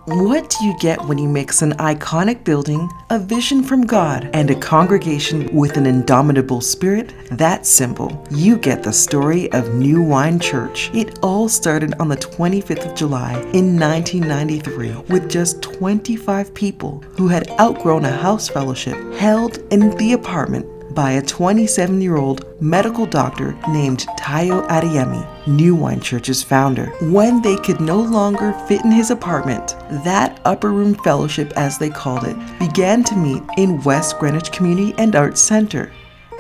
What do you get when you mix an iconic building, a vision from God, and a congregation with an indomitable spirit? That's simple. You get the story of New Wine Church. It all started on the 25th of July in 1993 with just 25 people who had outgrown a house fellowship held in the apartment by a 27-year-old medical doctor named Tayo Adeyemi, New Wine Church's founder. When they could no longer fit in his apartment, that upper room fellowship, as they called it, began to meet in West Greenwich Community and Arts Center.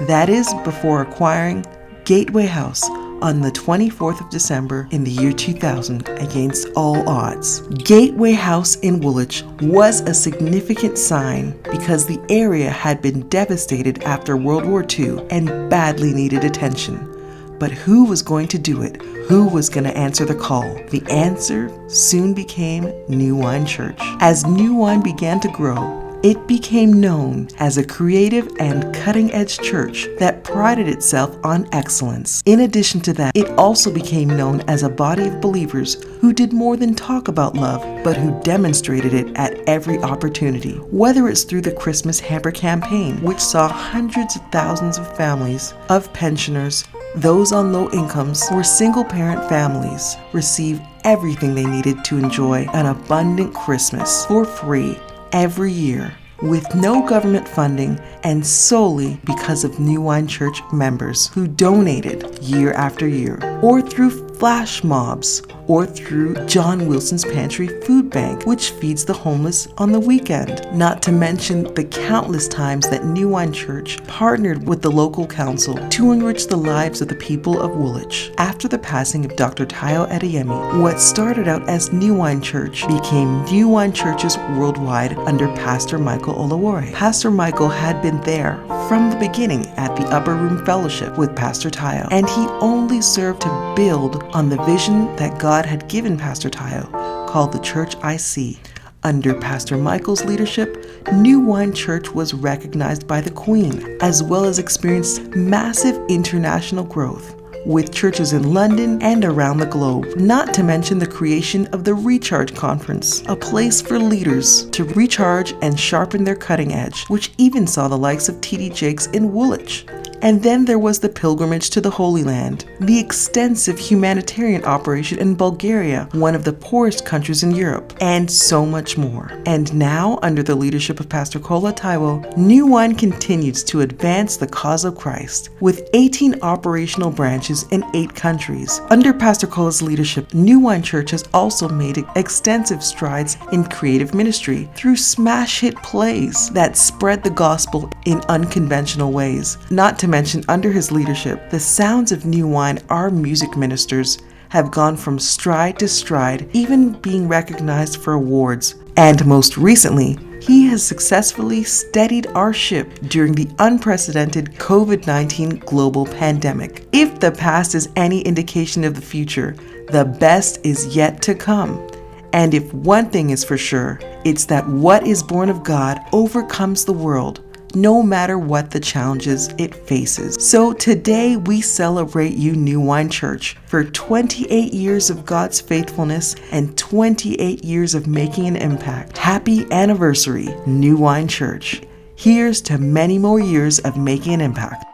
That is before acquiring Gateway House on the 24th of December in the year 2000 against all odds. Gateway House in Woolwich was a significant sign because the area had been devastated after World War II and badly needed attention. But who was going to do it? Who was going to answer the call? The answer soon became New Wine Church. As New Wine began to grow, it became known as a creative and cutting-edge church that prided itself on excellence. In addition to that, it also became known as a body of believers who did more than talk about love, but who demonstrated it at every opportunity. Whether it's through the Christmas Hamper campaign, which saw hundreds of thousands of families, of pensioners, those on low incomes, or single-parent families receive everything they needed to enjoy an abundant Christmas for free every year, with no government funding and solely because of New Wine Church members who donated year after year, or through flash mobs, or through John Wilson's Pantry Food Bank, which feeds the homeless on the weekend. Not to mention the countless times that New Wine Church partnered with the local council to enrich the lives of the people of Woolwich. After the passing of Dr. Tayo Adeyemi, what started out as New Wine Church became New Wine Churches Worldwide under Pastor Michael Olawore. Pastor Michael had been there from the beginning at the Upper Room Fellowship with Pastor Tayo, and he only served to build on the vision that God had given Pastor Tayo, called the Church I See. Under Pastor Michael's leadership, New Wine Church was recognized by the Queen, as well as experienced massive international growth, with churches in London and around the globe. Not to mention the creation of the Recharge Conference, a place for leaders to recharge and sharpen their cutting edge, which even saw the likes of T.D. Jakes in Woolwich. And then there was the pilgrimage to the Holy Land, the extensive humanitarian operation in Bulgaria, one of the poorest countries in Europe, and so much more. And now, under the leadership of Pastor Kola Taiwo, New Wine continues to advance the cause of Christ, with 18 operational branches in 8 countries. Under Pastor Kola's leadership, New Wine Church has also made extensive strides in creative ministry through smash hit plays that spread the gospel in unconventional ways. Not to mention, under his leadership, the sounds of New Wine, our music ministers, have gone from stride to stride, even being recognized for awards. And most recently, he has successfully steadied our ship during the unprecedented COVID-19 global pandemic. If the past is any indication of the future, the best is yet to come. And if one thing is for sure, it's that what is born of God overcomes the world, no matter what the challenges it faces. So today we celebrate you, New Wine Church, for 28 years of God's faithfulness and 28 years of making an impact. Happy anniversary, New Wine Church. Here's to many more years of making an impact.